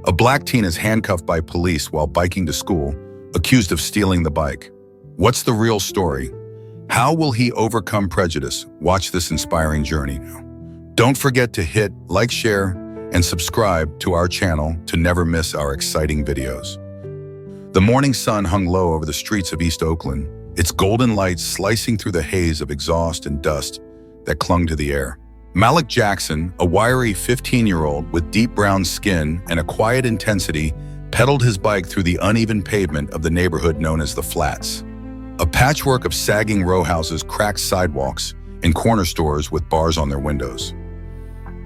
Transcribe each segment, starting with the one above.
A black teen is handcuffed by police while biking to school, accused of stealing the bike. What's the real story? How will he overcome prejudice? Watch this inspiring journey now. Don't forget to hit like, share, and subscribe to our channel to never miss our exciting videos. The morning sun hung low over the streets of East Oakland, its golden light slicing through the haze of exhaust and dust that clung to the air. Malik Jackson, a wiry 15-year-old with deep brown skin and a quiet intensity, pedaled his bike through the uneven pavement of the neighborhood known as the Flats. A patchwork of sagging row houses, cracked sidewalks, and corner stores with bars on their windows.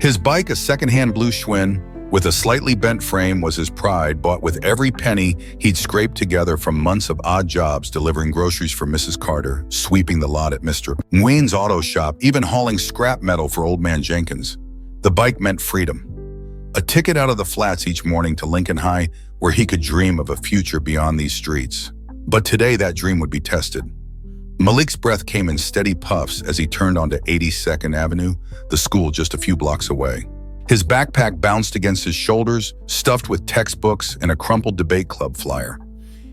His bike, a second-hand blue Schwinn with a slightly bent frame, was his pride, bought with every penny he'd scraped together from months of odd jobs delivering groceries for Mrs. Carter, sweeping the lot at Mr. Nguyen's auto shop, even hauling scrap metal for Old Man Jenkins. The bike meant freedom. A ticket out of the Flats each morning to Lincoln High, where he could dream of a future beyond these streets. But today that dream would be tested. Malik's breath came in steady puffs as he turned onto 82nd Avenue, the school just a few blocks away. His backpack bounced against his shoulders, stuffed with textbooks and a crumpled debate club flyer.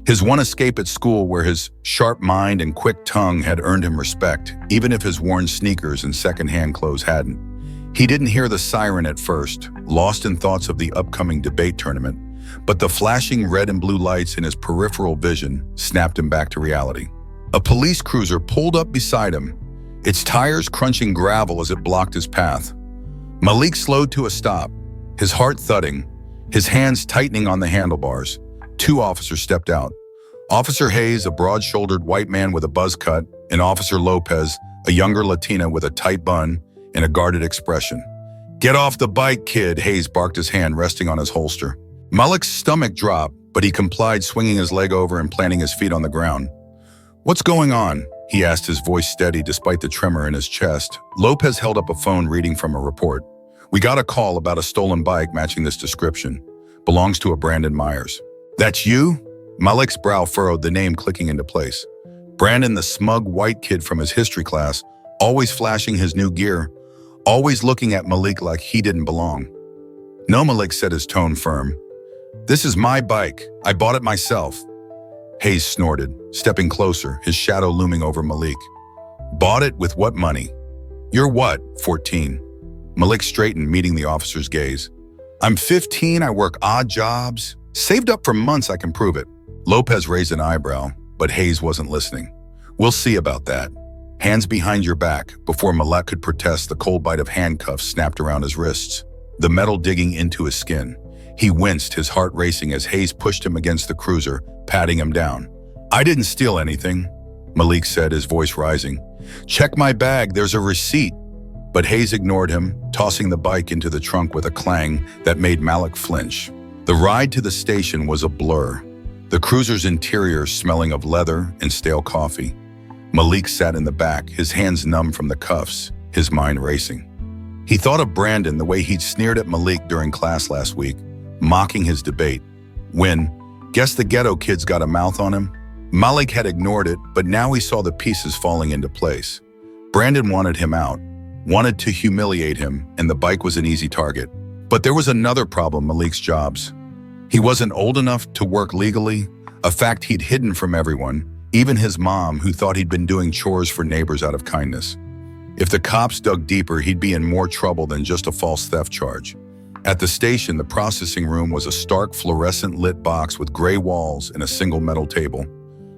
His one escape at school, where his sharp mind and quick tongue had earned him respect, even if his worn sneakers and second-hand clothes hadn't. He didn't hear the siren at first, lost in thoughts of the upcoming debate tournament, but the flashing red and blue lights in his peripheral vision snapped him back to reality. A police cruiser pulled up beside him, its tires crunching gravel as it blocked his path. Malik slowed to a stop, his heart thudding, his hands tightening on the handlebars. Two officers stepped out. Officer Hayes, a broad-shouldered white man with a buzz cut, and Officer Lopez, a younger Latina with a tight bun and a guarded expression. "Get off the bike, kid," Hayes barked, his hand resting on his holster. Malik's stomach dropped, but he complied, swinging his leg over and planting his feet on the ground. "What's going on?" he asked, his voice steady despite the tremor in his chest. Lopez held up a phone, reading from a report. "We got a call about a stolen bike matching this description. Belongs to a Brandon Myers." "That's you?" Malik's brow furrowed, the name clicking into place. Brandon, the smug white kid from his history class, always flashing his new gear, always looking at Malik like he didn't belong. "No," Malik said, his tone firm. "This is my bike. I bought it myself." Hayes snorted, stepping closer, his shadow looming over Malik. "Bought it with what money?" "You're what, 14? Malik straightened, meeting the officer's gaze. "I'm 15, I work odd jobs. Saved up for months, I can prove it." Lopez raised an eyebrow, but Hayes wasn't listening. "We'll see about that. Hands behind your back." Before Malik could protest, the cold bite of handcuffs snapped around his wrists, the metal digging into his skin. He winced, his heart racing as Hayes pushed him against the cruiser, patting him down. "I didn't steal anything," Malik said, his voice rising. "Check my bag, there's a receipt." But Hayes ignored him, tossing the bike into the trunk with a clang that made Malik flinch. The ride to the station was a blur, the cruiser's interior smelling of leather and stale coffee. Malik sat in the back, his hands numb from the cuffs, his mind racing. He thought of Brandon, the way he'd sneered at Malik during class last week, mocking his debate. When, "Guess the ghetto kid's got a mouth on him." Malik had ignored it, but now he saw the pieces falling into place. Brandon wanted him out, wanted to humiliate him, and the bike was an easy target. But there was another problem: Malik's jobs. He wasn't old enough to work legally, a fact he'd hidden from everyone, even his mom, who thought he'd been doing chores for neighbors out of kindness. If the cops dug deeper, he'd be in more trouble than just a false theft charge. At the station, the processing room was a stark fluorescent-lit box with gray walls and a single metal table.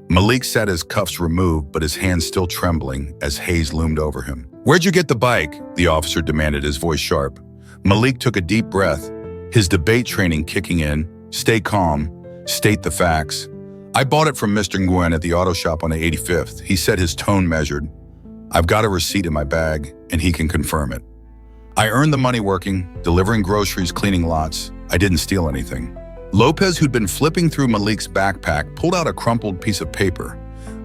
Malik sat, his cuffs removed, but his hands still trembling as Hayes loomed over him. "Where'd you get the bike?" the officer demanded, his voice sharp. Malik took a deep breath, his debate training kicking in. "Stay calm, state the facts." "I bought it from Mr. Nguyen at the auto shop on 85th, he said, his tone measured. "I've got a receipt in my bag, and he can confirm it. I earned the money working, delivering groceries, cleaning lots. I didn't steal anything." Lopez, who'd been flipping through Malik's backpack, pulled out a crumpled piece of paper,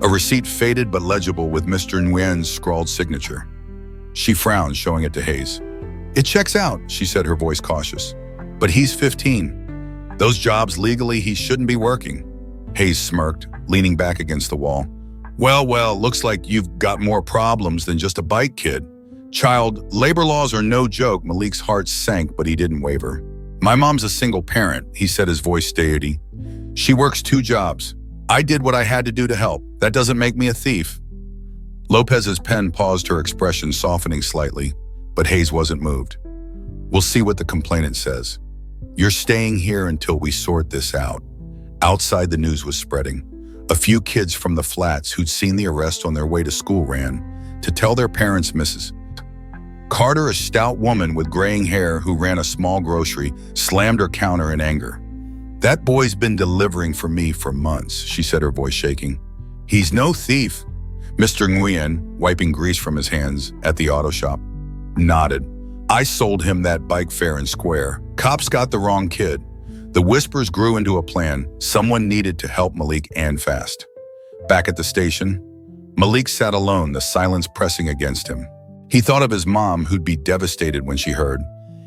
a receipt faded but legible with Mr. Nguyen's scrawled signature. She frowned, showing it to Hayes. "It checks out," she said, her voice cautious. "But he's 15. Those jobs legally he shouldn't be working." Hayes smirked, leaning back against the wall. Well, looks like you've got more problems than just a bike, kid. Child labor laws are no joke." Malik's heart sank, but he didn't waver. My mom's a single parent, he said, his voice steady. She works 2 jobs. I did what I had to do to help. That doesn't make me a thief. Lopez's pen paused, her expression softening slightly, but Hayes wasn't moved. We'll see what the complainant says. You're staying here until we sort this out. Outside, the news was spreading. A few kids from the flats who'd seen the arrest on their way to school ran to tell their parents. Mrs. Carter, a stout woman with graying hair who ran a small grocery, slammed her counter in anger. That boy's been delivering for me for months, she said, her voice shaking. He's no thief. Mr. Nguyen, wiping grease from his hands at the auto shop, nodded. I sold him that bike fair and square. Cops got the wrong kid. The whispers grew into a plan. Someone needed to help Malik and fast. Back at the station, Malik sat alone, the silence pressing against him. He thought of his mom, who'd be devastated when she heard,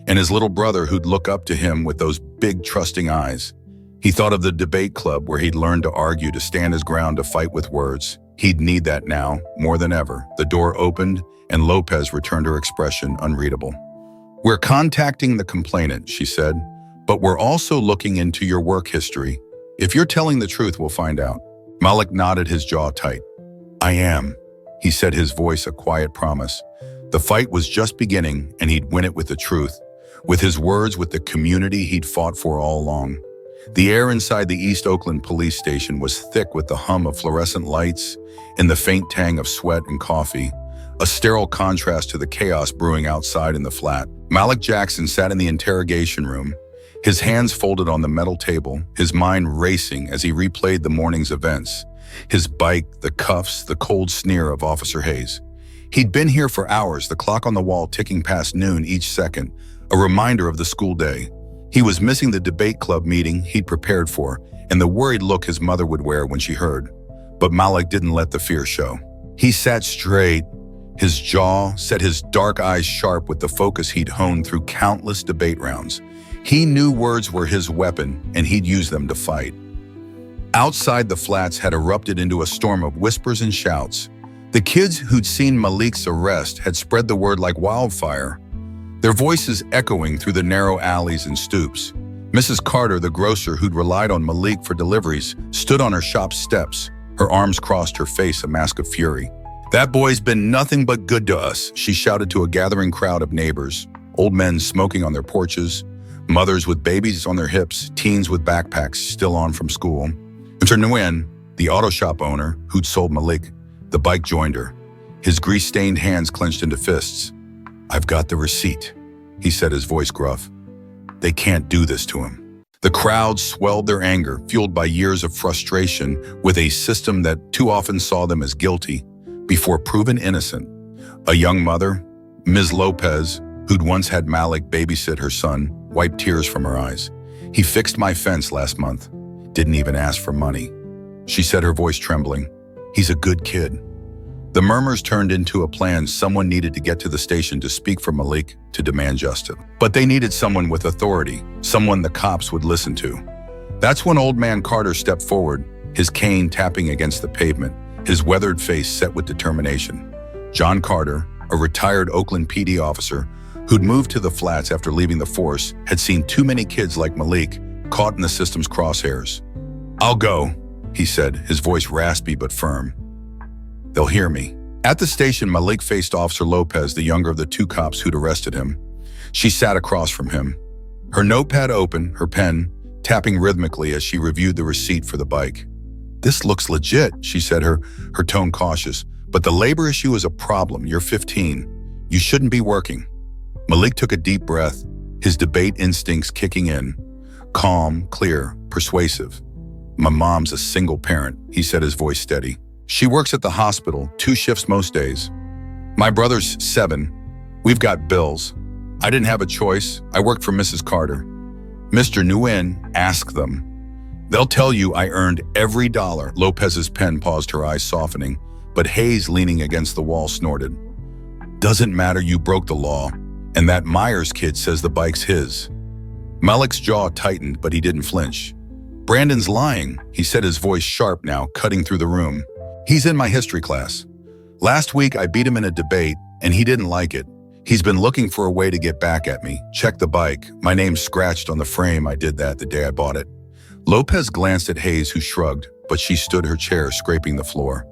and his little brother who'd look up to him with those big, trusting eyes. He thought of the debate club where he'd learned to argue, to stand his ground, to fight with words. He'd need that now, more than ever. The door opened, and Lopez returned, her expression unreadable. We're contacting the complainant, she said, but we're also looking into your work history. If you're telling the truth, we'll find out. Malik nodded, his jaw tight. I am, he said, his voice a quiet promise. The fight was just beginning, and he'd win it with the truth, with his words, with the community he'd fought for all along. The air inside the East Oakland police station was thick with the hum of fluorescent lights and the faint tang of sweat and coffee, a sterile contrast to the chaos brewing outside in the flat. Malik Jackson sat in the interrogation room, his hands folded on the metal table, his mind racing as he replayed the morning's events. His bike, the cuffs, the cold sneer of Officer Hayes. He'd been here for hours, the clock on the wall ticking past noon each second, a reminder of the school day. He was missing the debate club meeting he'd prepared for and the worried look his mother would wear when she heard. But Malik didn't let the fear show. He sat straight, his jaw set, his dark eyes sharp with the focus he'd honed through countless debate rounds. He knew words were his weapon, and he'd use them to fight. Outside, the flats had erupted into a storm of whispers and shouts. The kids who'd seen Malik's arrest had spread the word like wildfire, their voices echoing through the narrow alleys and stoops. Mrs. Carter, the grocer who'd relied on Malik for deliveries, stood on her shop steps, her arms crossed, her face a mask of fury. That boy's been nothing but good to us, she shouted to a gathering crowd of neighbors, old men smoking on their porches, mothers with babies on their hips, teens with backpacks still on from school. Mr. Nguyen, the auto shop owner who'd sold Malik the bike, joined her, his grease-stained hands clenched into fists. I've got the receipt, he said, his voice gruff. They can't do this to him. The crowd swelled their anger, fueled by years of frustration with a system that too often saw them as guilty before proven innocent. A young mother, Ms. Lopez, who'd once had Malik babysit her son, wiped tears from her eyes. He fixed my fence last month. Didn't even ask for money, she said, her voice trembling. He's a good kid. The murmurs turned into a plan. Someone needed to get to the station to speak for Malik, to demand justice. But they needed someone with authority, someone the cops would listen to. That's when old man Carter stepped forward, his cane tapping against the pavement, his weathered face set with determination. John Carter, a retired Oakland PD officer who'd moved to the flats after leaving the force, had seen too many kids like Malik caught in the system's crosshairs. I'll go, he said, his voice raspy but firm. They'll hear me. At the station, Malik faced Officer Lopez, the younger of the 2 cops who'd arrested him. She sat across from him, her notepad open, her pen tapping rhythmically as she reviewed the receipt for the bike. This looks legit, she said, her tone cautious. But the labor issue is a problem. You're 15. You shouldn't be working. Malik took a deep breath, his debate instincts kicking in. Calm, clear, persuasive. My mom's a single parent, he said, his voice steady. She works at the hospital, 2 shifts most days. My brother's 7. We've got bills. I didn't have a choice. I worked for Mrs. Carter. Mr. Nguyen, ask them. They'll tell you I earned every dollar. Lopez's pen paused, her eyes softening, but Hayes, leaning against the wall, snorted. Doesn't matter, you broke the law, and that Myers kid says the bike's his. Malik's jaw tightened, but he didn't flinch. Brandon's lying, he said, his voice sharp now, cutting through the room. He's in my history class. Last week, I beat him in a debate, and he didn't like it. He's been looking for a way to get back at me. Check the bike. My name's scratched on the frame. I did that the day I bought it. Lopez glanced at Hayes, who shrugged, but she stood her chair, scraping the floor.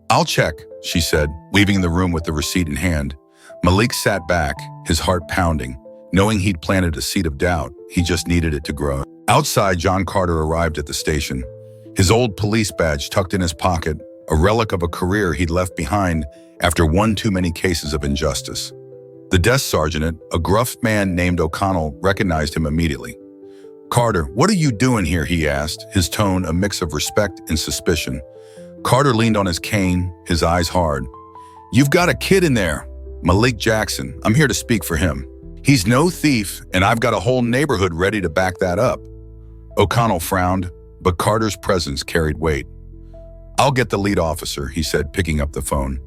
I'll check, she said, leaving the room with the receipt in hand. Malik sat back, his heart pounding. Knowing he'd planted a seed of doubt, he just needed it to grow. Outside, John Carter arrived at the station. His old police badge tucked in his pocket, a relic of a career he'd left behind after one too many cases of injustice. The desk sergeant, a gruff man named O'Connell, recognized him immediately. "Carter, what are you doing here?" he asked, his tone a mix of respect and suspicion. Carter leaned on his cane, his eyes hard. "You've got a kid in there, Malik Jackson. I'm here to speak for him. He's no thief, and I've got a whole neighborhood ready to back that up." O'Connell frowned, but Carter's presence carried weight. "I'll get the lead officer," he said, picking up the phone.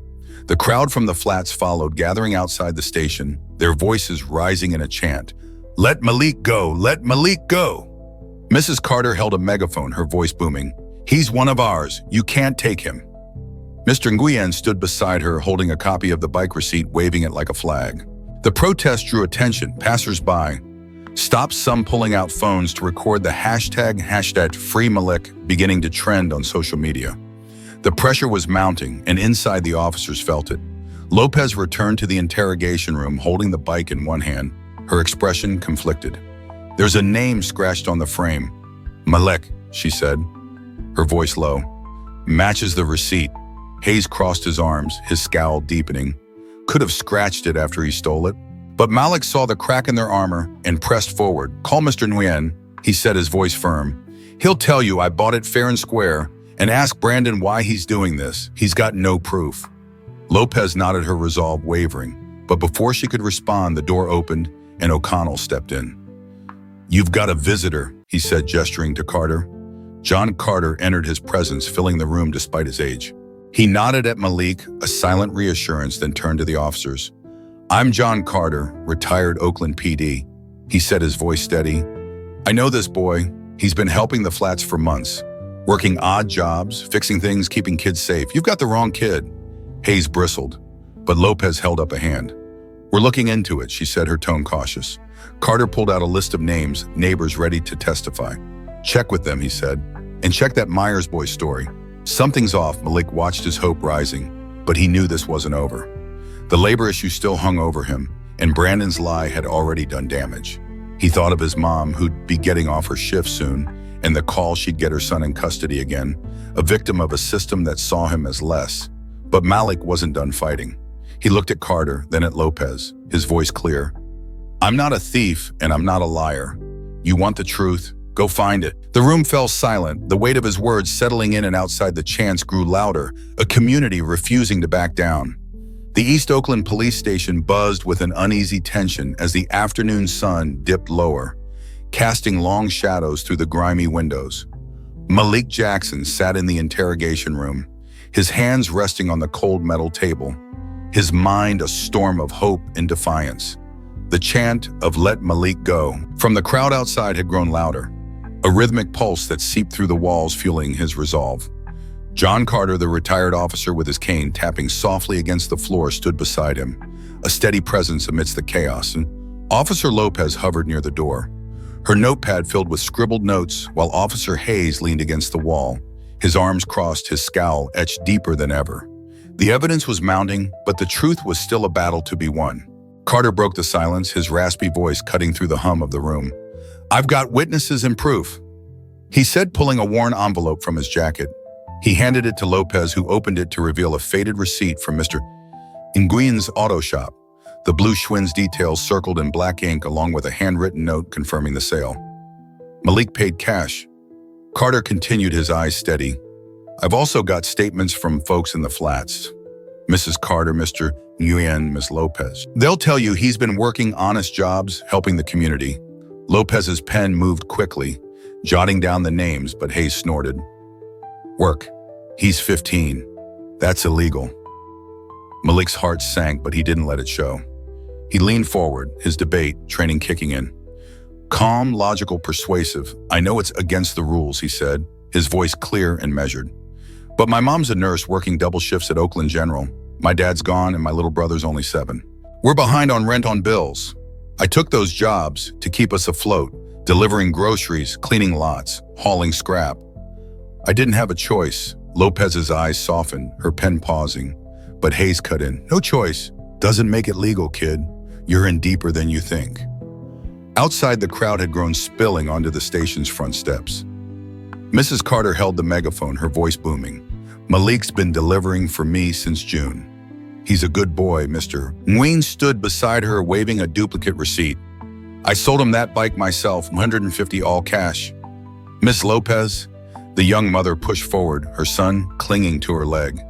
The crowd from the flats followed, gathering outside the station, their voices rising in a chant. "Let Malik go! Let Malik go!" Mrs. Carter held a megaphone, her voice booming. "He's one of ours. You can't take him." Mr. Nguyen stood beside her, holding a copy of the bike receipt, waving it like a flag. The protest drew attention. Passers-by stopped, some pulling out phones to record the hashtag #FreeMalik beginning to trend on social media. The pressure was mounting, and inside the officers felt it. Lopez returned to the interrogation room, holding the bike in one hand, her expression conflicted. "There's a name scratched on the frame." "Malik," she said, her voice low. "Matches the receipt." Hayes crossed his arms, his scowl deepening. Could have scratched it after he stole it. But Malik saw the crack in their armor and pressed forward. "Call Mr. Nguyen," he said, his voice firm. "He'll tell you I bought it fair and square, and ask Brandon why he's doing this. He's got no proof." Lopez nodded, her resolve wavering. But before she could respond, the door opened and O'Connell stepped in. "You've got a visitor," he said, gesturing to Carter. John Carter entered his presence, filling the room despite his age. He nodded at Malik, a silent reassurance, then turned to the officers. "I'm John Carter, retired Oakland PD," he said, his voice steady. "I know this boy. He's been helping the flats for months, working odd jobs, fixing things, keeping kids safe. You've got the wrong kid." Hayes bristled, but Lopez held up a hand. "We're looking into it," she said, her tone cautious. Carter pulled out a list of names, neighbors ready to testify. "Check with them," he said, "and check that Myers boy story." Something's off. Malik watched his hope rising, but he knew this wasn't over. The labor issue still hung over him, and Brandon's lie had already done damage. He thought of his mom, who'd be getting off her shift soon, and the call she'd get her son in custody again, a victim of a system that saw him as less. But Malik wasn't done fighting. He looked at Carter, then at Lopez, his voice clear. "I'm not a thief, and I'm not a liar. You want the truth? Go find it." The room fell silent, the weight of his words settling in, and outside the chants grew louder, a community refusing to back down. The East Oakland police station buzzed with an uneasy tension as the afternoon sun dipped lower, casting long shadows through the grimy windows. Malik Jackson sat in the interrogation room, his hands resting on the cold metal table, his mind a storm of hope and defiance. The chant of "Let Malik go" from the crowd outside had grown louder, a rhythmic pulse that seeped through the walls, fueling his resolve. John Carter, the retired officer with his cane tapping softly against the floor, stood beside him, a steady presence amidst the chaos, and Officer Lopez hovered near the door, her notepad filled with scribbled notes, while Officer Hayes leaned against the wall, his arms crossed, his scowl etched deeper than ever. The evidence was mounting, but the truth was still a battle to be won. Carter broke the silence, his raspy voice cutting through the hum of the room. "I've got witnesses and proof," he said, pulling a worn envelope from his jacket. He handed it to Lopez, who opened it to reveal a faded receipt from Mr. Nguyen's auto shop. The blue Schwinn's details circled in black ink, along with a handwritten note confirming the sale. "Malik paid cash." Carter continued, his eyes steady. "I've also got statements from folks in the flats. Mrs. Carter, Mr. Nguyen, Ms. Lopez. They'll tell you he's been working honest jobs, helping the community." Lopez's pen moved quickly, jotting down the names, but Hayes snorted. "Work. He's 15. That's illegal." Malik's heart sank, but he didn't let it show. He leaned forward, his debate training kicking in. Calm, logical, persuasive. "I know it's against the rules," he said, his voice clear and measured. "But my mom's a nurse working double shifts at Oakland General. My dad's gone and my little brother's only 7. We're behind on rent on bills. I took those jobs to keep us afloat, delivering groceries, cleaning lots, hauling scrap. I didn't have a choice. Lopez's eyes softened, her pen pausing. But Hayes cut in. No choice. Doesn't make it legal, kid. You're in deeper than you think. Outside, the crowd had grown, spilling onto the station's front steps. Mrs. Carter held the megaphone, her voice booming. Malik's been delivering for me since June. He's a good boy, Mr. Nguyen stood beside her, waving a duplicate receipt. I sold him that bike myself, $150 all cash. Miss Lopez, the young mother pushed forward, her son clinging to her leg.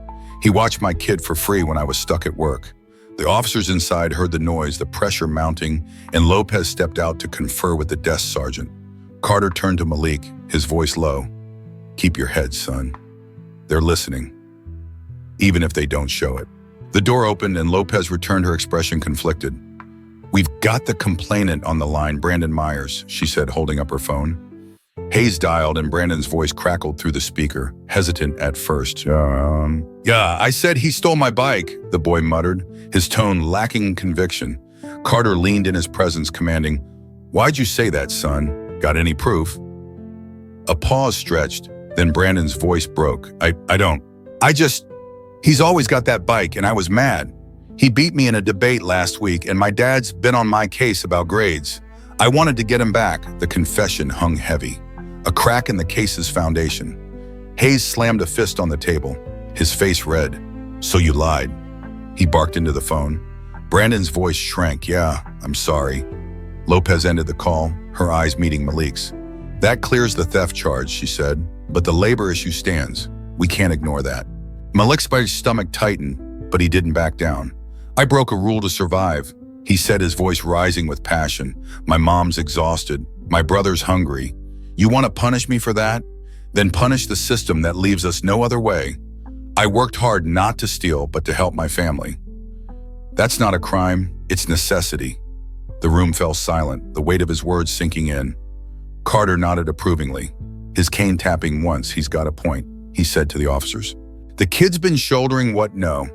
He watched my kid for free when I was stuck at work. The officers inside heard the noise, the pressure mounting, and Lopez stepped out to confer with the desk sergeant. Carter turned to Malik, his voice low. Keep your head, son. They're listening, even if they don't show it. The door opened and Lopez returned, her expression conflicted. We've got the complainant on the line, Brandon Myers, she said, holding up her phone. Hayes dialed and Brandon's voice crackled through the speaker, hesitant at first. Yeah, I said he stole my bike, the boy muttered, his tone lacking conviction. Carter leaned in his presence, commanding, Why'd you say that, son? Got any proof? A pause stretched, then Brandon's voice broke. He's always got that bike, and I was mad. He beat me in a debate last week, and my dad's been on my case about grades. I wanted to get him back. The confession hung heavy, a crack in the case's foundation. Hayes slammed a fist on the table, his face red. So you lied. He barked into the phone. Brandon's voice shrank. Yeah, I'm sorry. Lopez ended the call, her eyes meeting Malik's. That clears the theft charge, she said, but the labor issue stands. We can't ignore that. Malik's stomach tightened, but he didn't back down. I broke a rule to survive, he said, his voice rising with passion. My mom's exhausted. My brother's hungry. You want to punish me for that? Then punish the system that leaves us no other way. I worked hard not to steal, but to help my family. That's not a crime, it's necessity. The room fell silent, the weight of his words sinking in. Carter nodded approvingly, his cane tapping once. He's got a point, he said to the officers. The kid's been shouldering what? No.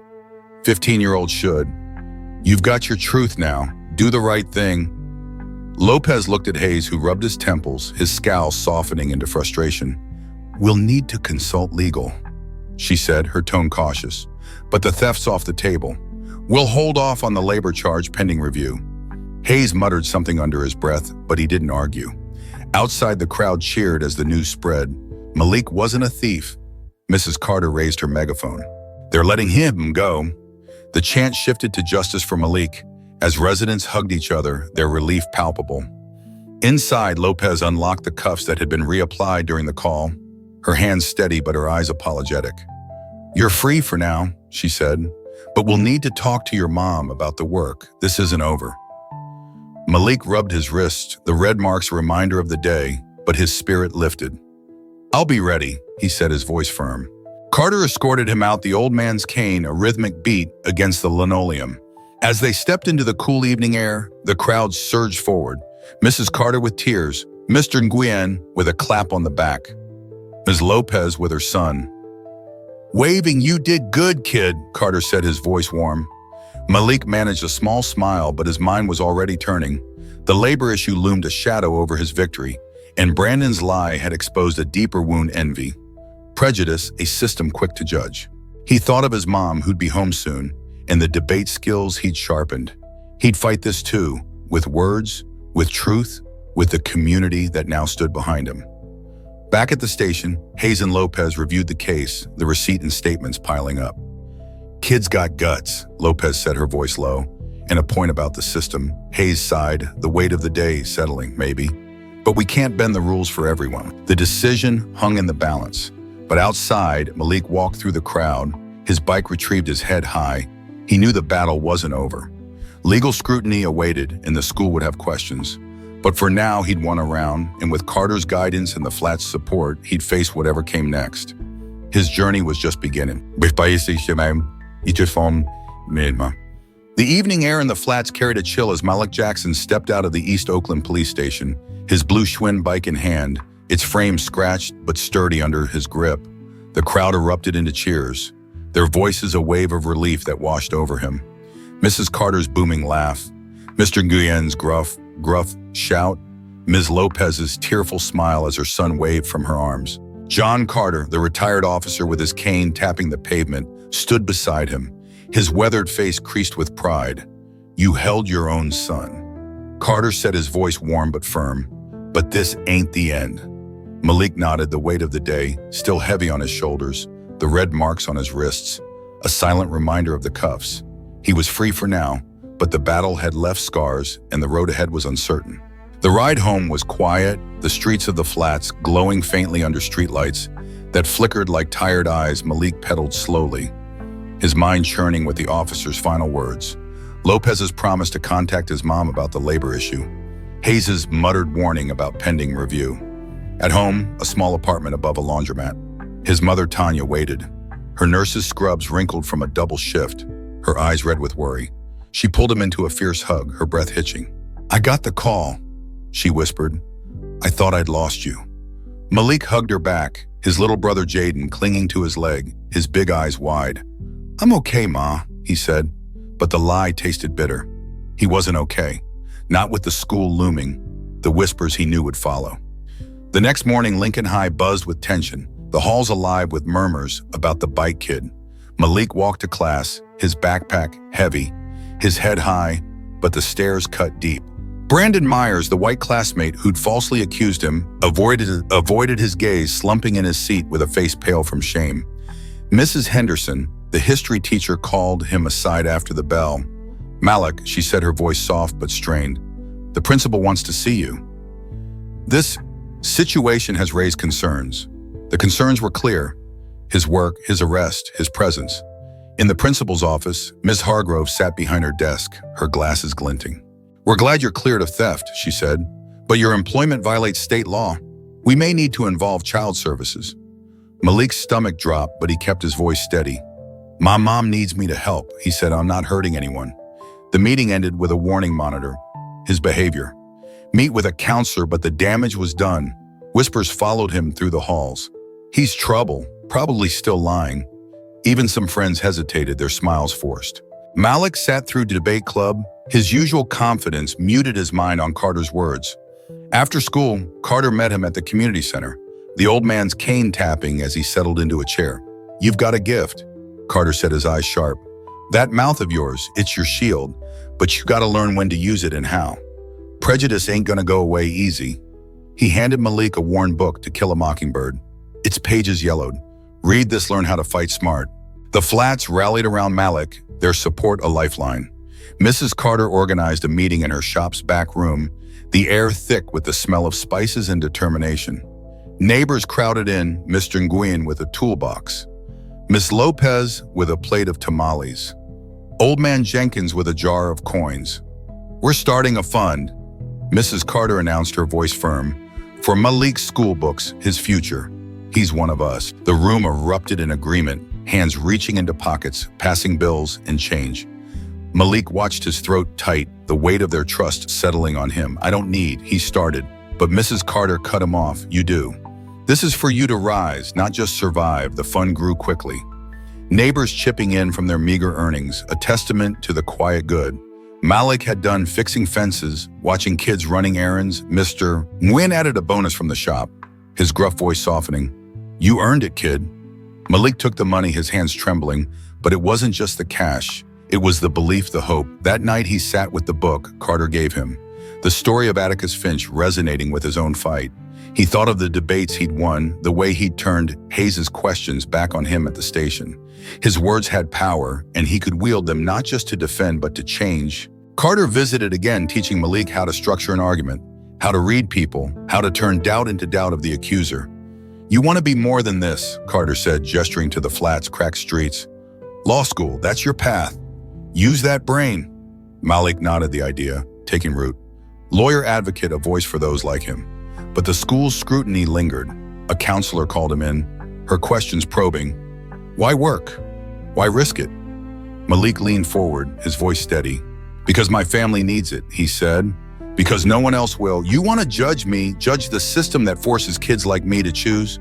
15-year-old should. You've got your truth now. Do the right thing. Lopez looked at Hayes, who rubbed his temples, his scowl softening into frustration. We'll need to consult legal, she said, her tone cautious. But the theft's off the table. We'll hold off on the labor charge pending review. Hayes muttered something under his breath, but he didn't argue. Outside, the crowd cheered as the news spread. Malik wasn't a thief. Mrs. Carter raised her megaphone. They're letting him go. The chant shifted to justice for Malik. As residents hugged each other, their relief palpable. Inside, Lopez unlocked the cuffs that had been reapplied during the call, her hands steady but her eyes apologetic. You're free for now, she said, but we'll need to talk to your mom about the work. This isn't over. Malik rubbed his wrist, the red marks a reminder of the day, but his spirit lifted. I'll be ready, he said, his voice firm. Carter escorted him out, the old man's cane a rhythmic beat against the linoleum. As they stepped into the cool evening air, the crowd surged forward. Mrs. Carter with tears, Mr. Nguyen with a clap on the back, Ms. Lopez with her son. Waving, you did good, kid, Carter said, his voice warm. Malik managed a small smile, but his mind was already turning. The labor issue loomed a shadow over his victory, and Brandon's lie had exposed a deeper wound: envy. Prejudice, a system quick to judge. He thought of his mom, who'd be home soon, and the debate skills he'd sharpened. He'd fight this too, with words, with truth, with the community that now stood behind him. Back at the station, Hayes and Lopez reviewed the case, the receipt and statements piling up. Kid's got guts, Lopez said, her voice low, and a point about the system. Hayes sighed, the weight of the day settling, maybe. But we can't bend the rules for everyone. The decision hung in the balance. But outside, Malik walked through the crowd, his bike retrieved his head high. He knew the battle wasn't over. Legal scrutiny awaited, and the school would have questions. But for now, he'd won a round, and with Carter's guidance and the Flats' support, he'd face whatever came next. His journey was just beginning. The evening air in the Flats carried a chill as Malik Jackson stepped out of the East Oakland police station, his blue Schwinn bike in hand, its frame scratched but sturdy under his grip. The crowd erupted into cheers, their voices a wave of relief that washed over him. Mrs. Carter's booming laugh, Mr. Nguyen's gruff shout, Ms. Lopez's tearful smile as her son waved from her arms. John Carter, the retired officer with his cane tapping the pavement, stood beside him, his weathered face creased with pride. "You held your own son." Carter said, his voice warm but firm, "But this ain't the end." Malik nodded, the weight of the day still heavy on his shoulders, the red marks on his wrists, a silent reminder of the cuffs. He was free for now, but the battle had left scars and the road ahead was uncertain. The ride home was quiet, the streets of the flats glowing faintly under streetlights that flickered like tired eyes. Malik pedaled slowly, his mind churning with the officer's final words. Lopez's promise to contact his mom about the labor issue. Hayes's muttered warning about pending review. At home, a small apartment above a laundromat. His mother, Tanya, waited. Her nurse's scrubs wrinkled from a double shift, her eyes red with worry. She pulled him into a fierce hug, her breath hitching. "I got the call," she whispered. "I thought I'd lost you." Malik hugged her back, his little brother Jaden clinging to his leg, his big eyes wide. "I'm okay, Ma," he said, but the lie tasted bitter. He wasn't okay, not with the school looming, the whispers he knew would follow. The next morning, Lincoln High buzzed with tension, the halls alive with murmurs about the bike kid. Malik walked to class, his backpack heavy, his head high, but the stairs cut deep. Brandon Myers, the white classmate who'd falsely accused him, avoided his gaze, slumping in his seat with a face pale from shame. Mrs. Henderson, the history teacher, called him aside after the bell. "Malik," she said, her voice soft but strained, "the principal wants to see you." This situation has raised concerns. The concerns were clear: his work, his arrest, his presence. In the principal's office, Ms. Hargrove sat behind her desk, her glasses glinting. "We're glad you're cleared of theft," she said, "but your employment violates state law. We may need to involve child services." Malik's stomach dropped, but he kept his voice steady. "My mom needs me to help," he said. "I'm not hurting anyone." The meeting ended with a warning monitor: his behavior. "Meet with a counselor, but the damage was done." Whispers followed him through the halls. "He's trouble, probably still lying." Even some friends hesitated, their smiles forced. Malik sat through debate club, his usual confidence muted his mind on Carter's words. After school, Carter met him at the community center, the old man's cane tapping as he settled into a chair. "You've got a gift," Carter said, his eyes sharp. "That mouth of yours, it's your shield, but you gotta learn when to use it and how. Prejudice ain't gonna go away easy." He handed Malik a worn book, To Kill a Mockingbird. Its pages yellowed. "Read this, learn how to fight smart." The flats rallied around Malik, their support a lifeline. Mrs. Carter organized a meeting in her shop's back room, the air thick with the smell of spices and determination. Neighbors crowded in, Mr. Nguyen with a toolbox, Miss Lopez with a plate of tamales, Old Man Jenkins with a jar of coins. "We're starting a fund," Mrs. Carter announced, her voice firm, "for Malik's school books, his future. He's one of us." The room erupted in agreement, hands reaching into pockets, passing bills and change. Malik watched, his throat tight, the weight of their trust settling on him. "I don't need," he started, but Mrs. Carter cut him off. "You do. This is for you to rise, not just survive." The fund grew quickly. Neighbors chipping in from their meager earnings, a testament to the quiet good. Malik had done fixing fences, watching kids running errands. Mr. Nguyen added a bonus from the shop, his gruff voice softening. "You earned it, kid." Malik took the money, his hands trembling, but it wasn't just the cash. It was the belief, the hope. That night he sat with the book Carter gave him, the story of Atticus Finch resonating with his own fight. He thought of the debates he'd won, the way he'd turned Hayes's questions back on him at the station. His words had power, and he could wield them not just to defend, but to change. Carter visited again, teaching Malik how to structure an argument, how to read people, how to turn doubt into doubt of the accuser. "You want to be more than this," Carter said, gesturing to the flats, cracked streets. "Law school, that's your path. Use that brain." Malik nodded, the idea taking root. Lawyer advocate, a voice for those like him. But the school's scrutiny lingered. A counselor called him in, her questions probing. "Why work? Why risk it?" Malik leaned forward, his voice steady. "Because my family needs it," he said. "Because no one else will. You want to judge me, judge the system that forces kids like me to choose?"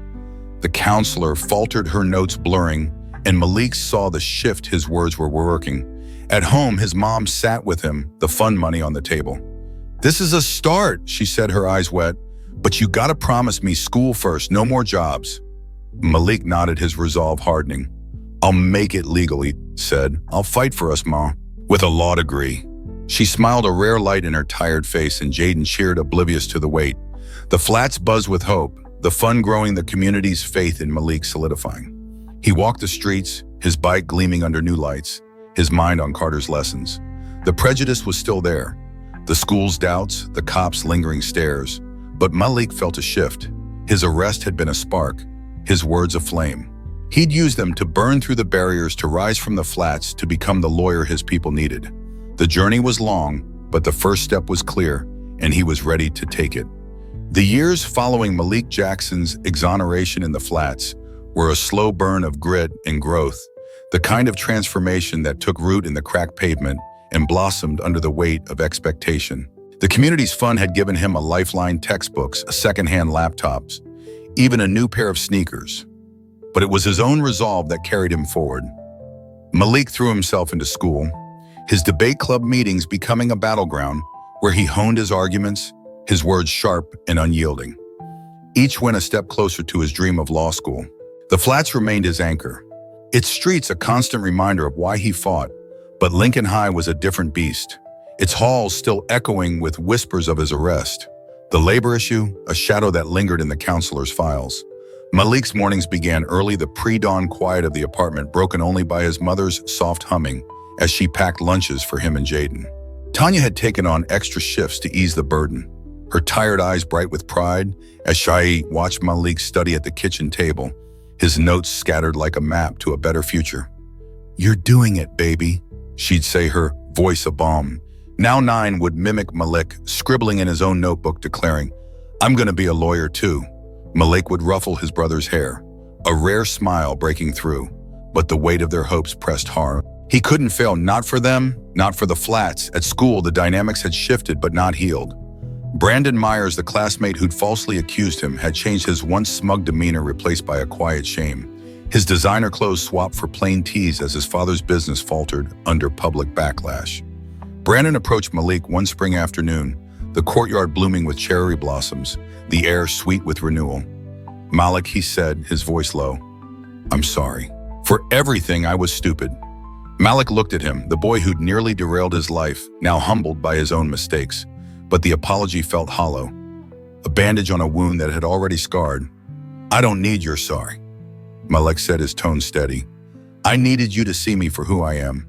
The counselor faltered, her notes blurring, and Malik saw the shift his words were working. At home, his mom sat with him, the fund money on the table. "This is a start," she said, her eyes wet. "But you gotta promise me school first, no more jobs." Malik nodded, his resolve hardening. "I'll make it legal," he said. "I'll fight for us, Ma, with a law degree." She smiled, a rare light in her tired face, and Jaden cheered, oblivious to the wait. The flats buzzed with hope, the fun growing, the community's faith in Malik solidifying. He walked the streets, his bike gleaming under new lights, his mind on Carter's lessons. The prejudice was still there, the school's doubts, the cops' lingering stares. But Malik felt a shift. His arrest had been a spark, his words a flame. He'd use them to burn through the barriers, to rise from the flats, to become the lawyer his people needed. The journey was long, but the first step was clear, and he was ready to take it. The years following Malik Jackson's exoneration in the flats were a slow burn of grit and growth, the kind of transformation that took root in the cracked pavement and blossomed under the weight of expectation. The community's fund had given him a lifeline: textbooks, secondhand laptops, even a new pair of sneakers. But it was his own resolve that carried him forward. Malik threw himself into school, his debate club meetings becoming a battleground where he honed his arguments, his words sharp and unyielding. Each went a step closer to his dream of law school. The flats remained his anchor, its streets a constant reminder of why he fought. But Lincoln High was a different beast, its halls still echoing with whispers of his arrest. The labor issue, a shadow that lingered in the counselor's files. Malik's mornings began early, the pre-dawn quiet of the apartment broken only by his mother's soft humming as she packed lunches for him and Jaden. Tanya had taken on extra shifts to ease the burden, her tired eyes bright with pride as Shai watched Malik study at the kitchen table, his notes scattered like a map to a better future. "You're doing it, baby," she'd say, her voice a balm. Now 9 would mimic Malik, scribbling in his own notebook, declaring, "I'm gonna be a lawyer too." Malik would ruffle his brother's hair, a rare smile breaking through, but the weight of their hopes pressed hard. He couldn't fail, not for them, not for the flats. At school, the dynamics had shifted but not healed. Brandon Myers, the classmate who'd falsely accused him, had changed, his once smug demeanor replaced by a quiet shame. His designer clothes swapped for plain tees as his father's business faltered under public backlash. Brandon approached Malik one spring afternoon, the courtyard blooming with cherry blossoms, the air sweet with renewal. "Malik," he said, his voice low, "I'm sorry. For everything, I was stupid." Malik looked at him, the boy who'd nearly derailed his life, now humbled by his own mistakes. But the apology felt hollow, a bandage on a wound that had already scarred. "I don't need your sorry," Malik said, his tone steady. "I needed you to see me for who I am.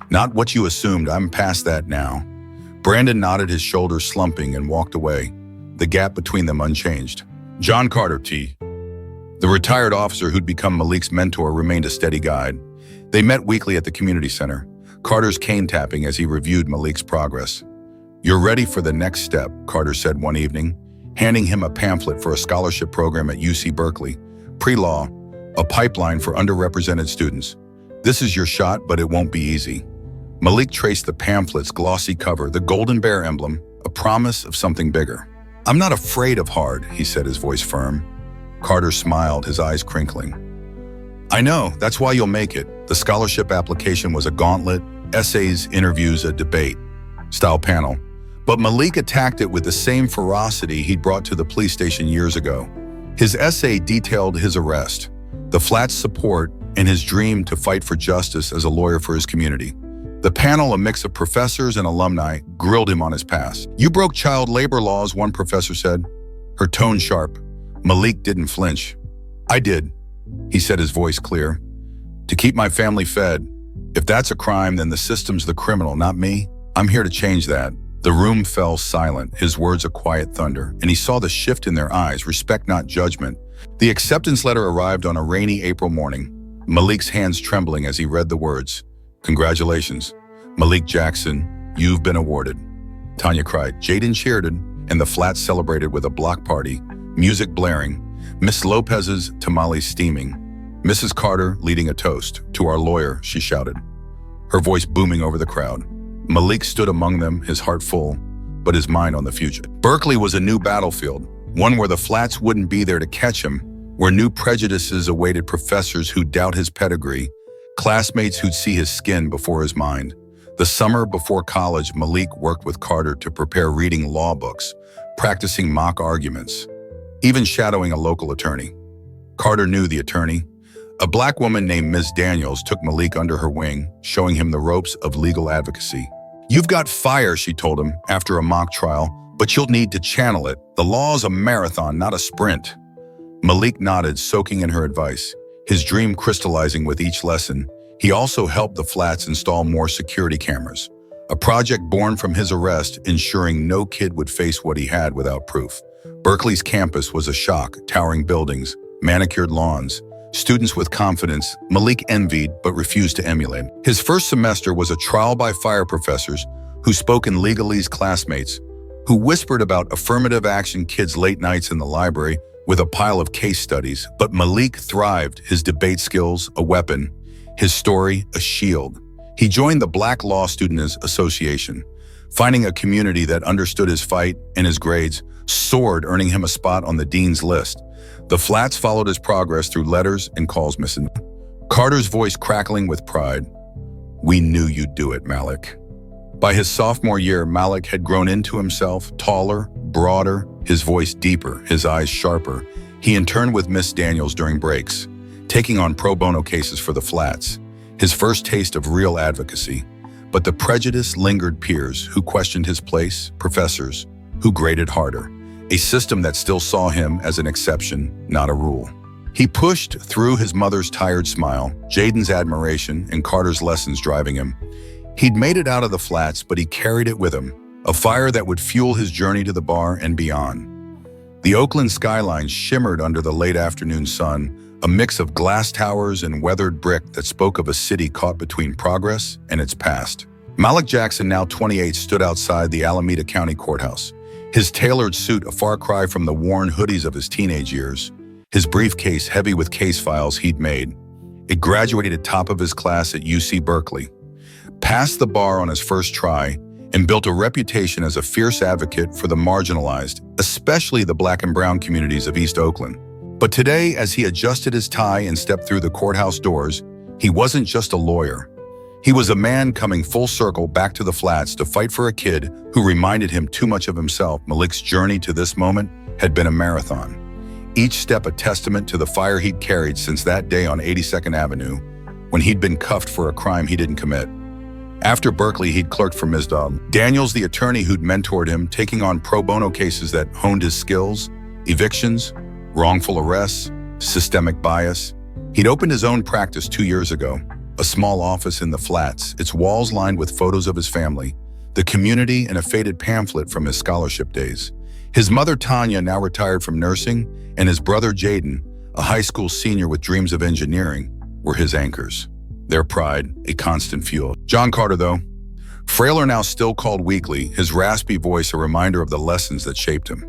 Not what you assumed. I'm past that now." Brandon nodded, his shoulders slumping, and walked away, the gap between them unchanged. John Carter, the retired officer who'd become Malik's mentor, remained a steady guide. They met weekly at the community center, Carter's cane tapping as he reviewed Malik's progress. "You're ready for the next step," Carter said one evening, handing him a pamphlet for a scholarship program at UC Berkeley, pre-law, a pipeline for underrepresented students. "This is your shot, but it won't be easy." Malik traced the pamphlet's glossy cover, the golden bear emblem, a promise of something bigger. "I'm not afraid of hard," he said, his voice firm. Carter smiled, his eyes crinkling. "I know, that's why you'll make it." The scholarship application was a gauntlet, essays, interviews, a debate-style panel. But Malik attacked it with the same ferocity he'd brought to the police station years ago. His essay detailed his arrest, the flat's support, and his dream to fight for justice as a lawyer for his community. The panel, a mix of professors and alumni, grilled him on his past. "You broke child labor laws," one professor said, her tone sharp. Malik didn't flinch. "I did," he said, his voice clear. "To keep my family fed. If that's a crime, then the system's the criminal, not me. I'm here to change that." The room fell silent, his words a quiet thunder, and he saw the shift in their eyes, respect not judgment. The acceptance letter arrived on a rainy April morning, Malik's hands trembling as he read the words. "Congratulations, Malik Jackson, you've been awarded." Tanya cried. Jaden cheered, and the flat celebrated with a block party, music blaring, Miss Lopez's tamales steaming. Mrs. Carter leading a toast. "To our lawyer," she shouted, her voice booming over the crowd. Malik stood among them, his heart full, but his mind on the future. Berkeley was a new battlefield, one where the flats wouldn't be there to catch him, where new prejudices awaited professors who'd doubt his pedigree, classmates who'd see his skin before his mind. The summer before college, Malik worked with Carter to prepare reading law books, practicing mock arguments, even shadowing a local attorney. Carter knew the attorney. A black woman named Ms. Daniels took Malik under her wing, showing him the ropes of legal advocacy. "You've got fire," she told him after a mock trial, "but you'll need to channel it. The law's a marathon, not a sprint." Malik nodded, soaking in her advice, his dream crystallizing with each lesson. He also helped the flats install more security cameras, a project born from his arrest, ensuring no kid would face what he had without proof. Berkeley's campus was a shock: towering buildings, manicured lawns, students with confidence Malik envied but refused to emulate. His first semester was a trial by fire professors who spoke in legalese classmates, who whispered about affirmative action kids late nights in the library with a pile of case studies. But Malik thrived, his debate skills a weapon, his story a shield. He joined the Black Law Students Association, finding a community that understood his fight, and his grades soared, earning him a spot on the dean's list. The flats followed his progress through letters and calls missing. Carter's voice crackling with pride. "We knew you'd do it, Malik." By his sophomore year, Malik had grown into himself, taller, broader, his voice deeper, his eyes sharper. He interned with Miss Daniels during breaks, taking on pro bono cases for the flats, his first taste of real advocacy. But the prejudice lingered: peers who questioned his place, professors who graded harder, a system that still saw him as an exception, not a rule. He pushed through, his mother's tired smile, Jaden's admiration, and Carter's lessons driving him. He'd made it out of the flats, but he carried it with him, a fire that would fuel his journey to the bar and beyond. The Oakland skyline shimmered under the late afternoon sun, a mix of glass towers and weathered brick that spoke of a city caught between progress and its past. Malik Jackson, now 28, stood outside the Alameda County Courthouse, his tailored suit a far cry from the worn hoodies of his teenage years, his briefcase heavy with case files he'd made. It graduated top of his class at UC Berkeley, passed the bar on his first try, and built a reputation as a fierce advocate for the marginalized, especially the Black and brown communities of East Oakland. But today, as he adjusted his tie and stepped through the courthouse doors, he wasn't just a lawyer. He was a man coming full circle back to the flats to fight for a kid who reminded him too much of himself. Malik's journey to this moment had been a marathon, each step a testament to the fire he'd carried since that day on 82nd Avenue, when he'd been cuffed for a crime he didn't commit. After Berkeley, he'd clerked for Ms. Daniels, the attorney who'd mentored him, taking on pro bono cases that honed his skills: evictions, wrongful arrests, systemic bias. He'd opened his own practice 2 years ago, a small office in the flats, its walls lined with photos of his family, the community, and a faded pamphlet from his scholarship days. His mother, Tanya, now retired from nursing, and his brother, Jaden, a high school senior with dreams of engineering, were his anchors. Their pride, a constant fuel. John Carter, though, frailer now, still called weekly, his raspy voice a reminder of the lessons that shaped him.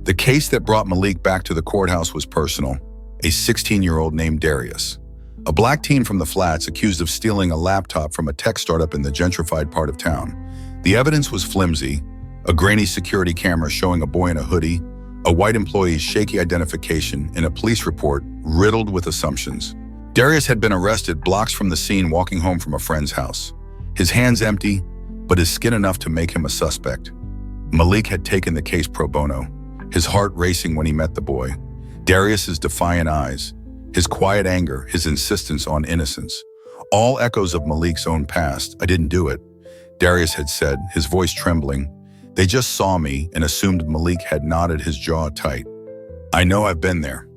The case that brought Malik back to the courthouse was personal: a 16-year-old named Darius, a black teen from the flats accused of stealing a laptop from a tech startup in the gentrified part of town. The evidence was flimsy: a grainy security camera showing a boy in a hoodie, a white employee's shaky identification, and a police report riddled with assumptions. Darius had been arrested blocks from the scene, walking home from a friend's house, his hands empty, but his skin enough to make him a suspect. Malik had taken the case pro bono, his heart racing when he met the boy. Darius's defiant eyes, his quiet anger, his insistence on innocence, all echoes of Malik's own past. "I didn't do it," Darius had said, his voice trembling. "They just saw me and assumed." Malik had nodded, his jaw tight. "I know, I've been there.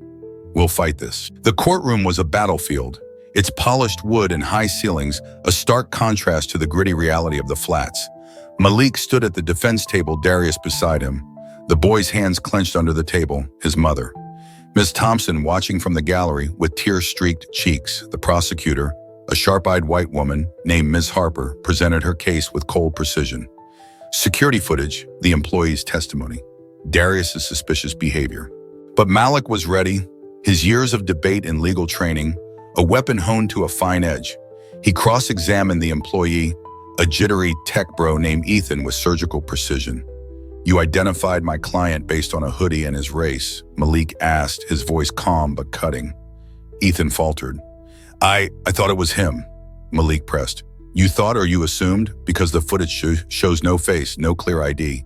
We'll fight this." The courtroom was a battlefield, its polished wood and high ceilings a stark contrast to the gritty reality of the flats. Malik stood at the defense table, Darius beside him, the boy's hands clenched under the table, his mother, Ms. Thompson, watching from the gallery with tear-streaked cheeks. The prosecutor, a sharp-eyed white woman named Ms. Harper, presented her case with cold precision. Security footage, the employee's testimony, Darius's suspicious behavior. But Malik was ready, his years of debate and legal training, a weapon honed to a fine edge. He cross-examined the employee, a jittery tech bro named Ethan, with surgical precision. "You identified my client based on a hoodie and his race?" Malik asked, his voice calm but cutting. Ethan faltered. I thought it was him," Malik pressed. You thought or you assumed because the footage shows no face, no clear ID.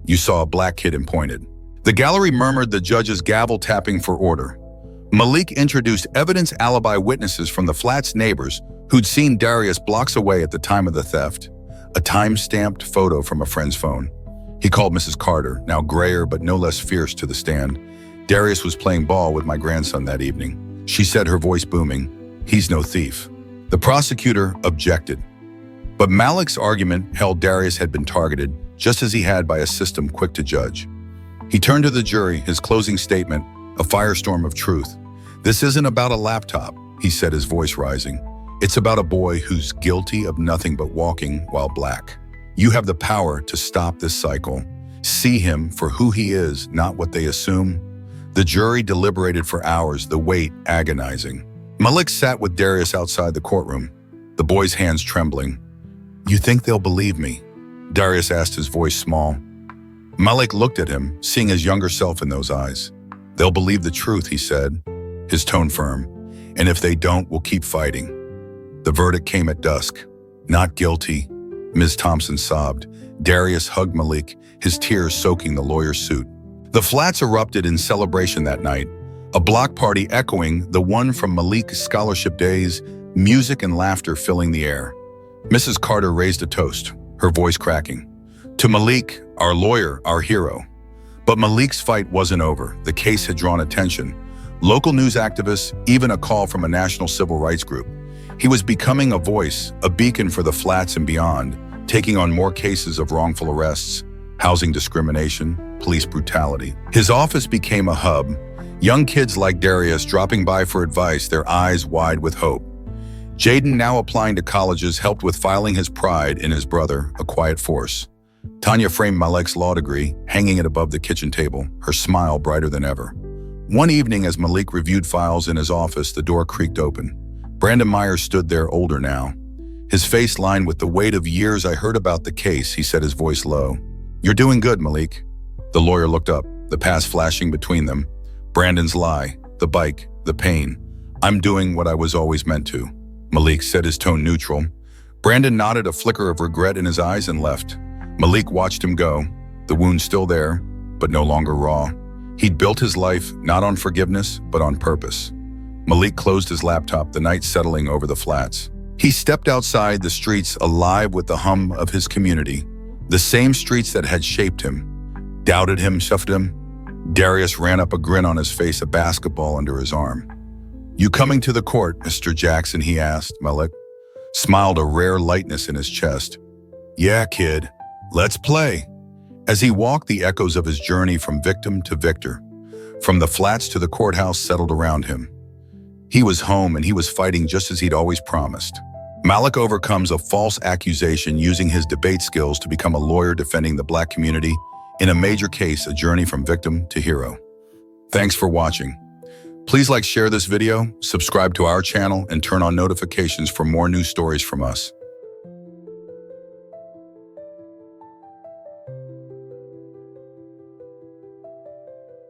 You saw a black kid and pointed. The gallery murmured, the judge's gavel tapping for order. Malik introduced evidence alibi witnesses from the flat's neighbors who'd seen Darius blocks away at the time of the theft. A time-stamped photo from a friend's phone. He called Mrs. Carter, now grayer but no less fierce, to the stand. Darius was playing ball with my grandson that evening. She said, her voice booming, he's no thief. The prosecutor objected. But Malik's argument held Darius had been targeted, just as he had by a system quick to judge. He turned to the jury, his closing statement, a firestorm of truth. This isn't about a laptop, he said, his voice rising. It's about a boy who's guilty of nothing but walking while black. You have the power to stop this cycle. See him for who he is, not what they assume. The jury deliberated for hours, the wait agonizing. Malik sat with Darius outside the courtroom, the boy's hands trembling. You think they'll believe me? Darius asked, his voice small. Malik looked at him, seeing his younger self in those eyes. They'll believe the truth, he said, his tone firm. And if they don't, we'll keep fighting. The verdict came at dusk. Not guilty, Ms. Thompson sobbed. Darius hugged Malik, his tears soaking the lawyer's suit. The flats erupted in celebration that night, a block party echoing the one from Malik's scholarship days, music and laughter filling the air. Mrs. Carter raised a toast, her voice cracking. To Malik, our lawyer, our hero. But Malik's fight wasn't over. The case had drawn attention. Local news activists, even a call from a national civil rights group. He was becoming a voice, a beacon for the flats and beyond, taking on more cases of wrongful arrests, housing discrimination, police brutality. His office became a hub, young kids like Darius dropping by for advice, their eyes wide with hope. Jaden, now applying to colleges, helped with filing his pride in his brother, a quiet force. Tanya framed Malik's law degree, hanging it above the kitchen table, her smile brighter than ever. One evening, as Malik reviewed files in his office, the door creaked open. Brandon Myers stood there, older now. His face lined with the weight of years. I heard about the case, he said, his voice low. You're doing good, Malik. The lawyer looked up, the past flashing between them. Brandon's lie, the bike, the pain. I'm doing what I was always meant to, Malik said, his tone neutral. Brandon nodded, a flicker of regret in his eyes, and left. Malik watched him go, the wound still there, but no longer raw. He'd built his life not on forgiveness, but on purpose. Malik closed his laptop, the night settling over the flats. He stepped outside, the streets alive with the hum of his community, the same streets that had shaped him, doubted him, shuffled him. Darius ran up, a grin on his face, a basketball under his arm. You coming to the court, Mr. Jackson, he asked. Malik smiled, a rare lightness in his chest. Yeah, kid, let's play. As he walked, the echoes of his journey from victim to victor, from the flats to the courthouse, settled around him. He was home, and he was fighting just as he'd always promised. Malik overcomes a false accusation, using his debate skills to become a lawyer defending the Black community in a major case, a journey from victim to hero. Thanks for watching. Please share this video, subscribe to our channel, and turn on notifications for more new stories from us.